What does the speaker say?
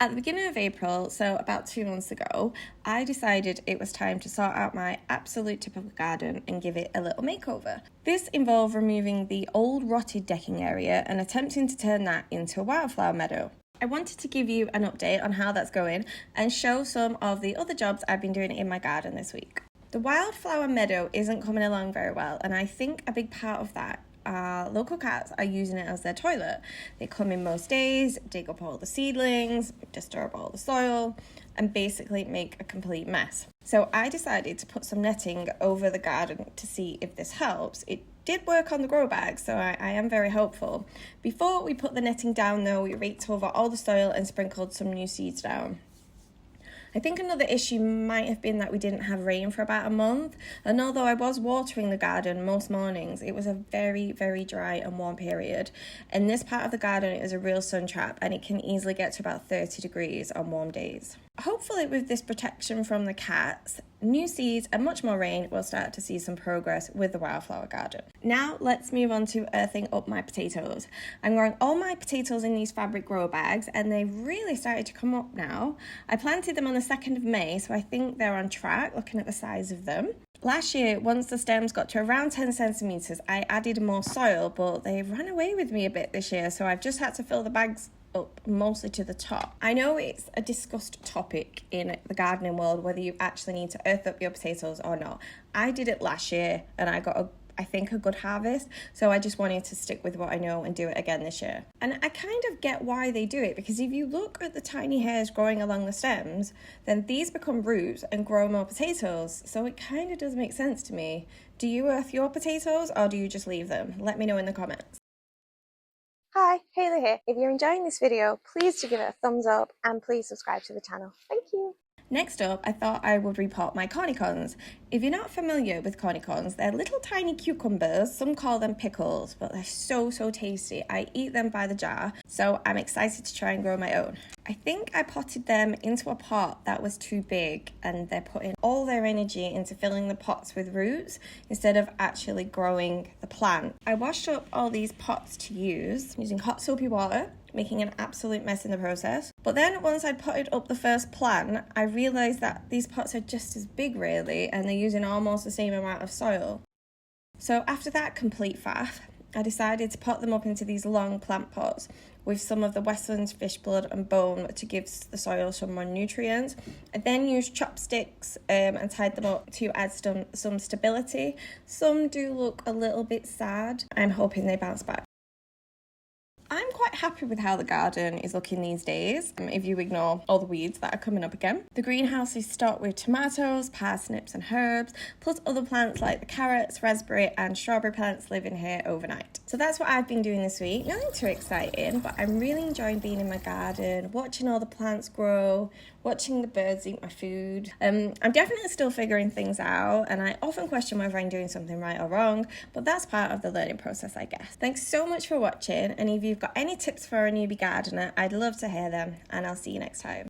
At the beginning of April, so about 2 months ago, I decided it was time to sort out my absolute typical garden and give it a little makeover. This involved removing the old rotted decking area and attempting to turn that into a wildflower meadow. I wanted to give you an update on how that's going and show some of the other jobs I've been doing in my garden this week. The wildflower meadow isn't coming along very well, and I think a big part of that local cats are using it as their toilet. They come in most days, dig up all the seedlings, disturb all the soil, and basically make a complete mess. So I decided to put some netting over the garden to see if this helps. It did work on the grow bag, so I am very hopeful. Before we put the netting down though, we raked over all the soil and sprinkled some new seeds down. I think another issue might have been that we didn't have rain for about a month, and although I was watering the garden most mornings, it was a very, very dry and warm period. And this part of the garden is a real sun trap, and it can easily get to about 30 degrees on warm days. Hopefully with this protection from the cats, new seeds and much more rain, we'll start to see some progress with the wildflower garden. Now let's move on to earthing up my potatoes. I'm growing all my potatoes in these fabric grow bags and they've really started to come up now. I planted them on the 2nd of May, so I think they're on track looking at the size of them. Last year, once the stems got to around 10 centimetres, I added more soil, but they ran away with me a bit this year, so I've just had to fill the bags up mostly to the top. I know it's a discussed topic in the gardening world whether you actually need to earth up your potatoes or not. I did it last year and I got I think a good harvest, so I just wanted to stick with what I know and do it again this year. And I kind of get why they do it, because if you look at the tiny hairs growing along the stems, then these become roots and grow more potatoes, so it kind of does make sense to me. Do you earth your potatoes or do you just leave them? Let me know in the comments. Hi, Hayley here. If you're enjoying this video, please do give it a thumbs up and please subscribe to the channel. Thank you. Next up, I thought I would repot my cornichons. If you're not familiar with cornichons, they're little tiny cucumbers. Some call them pickles, but they're so tasty. I eat them by the jar, so I'm excited to try and grow my own. I think I potted them into a pot that was too big, and they're putting all their energy into filling the pots with roots instead of actually growing the plant. I washed up all these pots to use using hot soapy water, making an absolute mess in the process. But then once I'd potted up the first plant, I realised that these pots are just as big really, and they're using almost the same amount of soil. So after that complete faff, I decided to pot them up into these long plant pots with some of the Westlands fish blood and bone to give the soil some more nutrients. I then used chopsticks and tied them up to add some stability. Some do look a little bit sad. I'm hoping they bounce back. I'm quite happy with how the garden is looking these days, if you ignore all the weeds that are coming up again. The greenhouse is stocked with tomatoes, parsnips and herbs, plus other plants like the carrots, raspberry and strawberry plants live in here overnight. So that's what I've been doing this week. Nothing too exciting, but I'm really enjoying being in my garden, watching all the plants grow, watching the birds eat my food. I'm definitely still figuring things out, and I often question whether I'm doing something right or wrong, but that's part of the learning process, I guess. Thanks so much for watching, and if you've got any tips for a newbie gardener, I'd love to hear them, and I'll see you next time.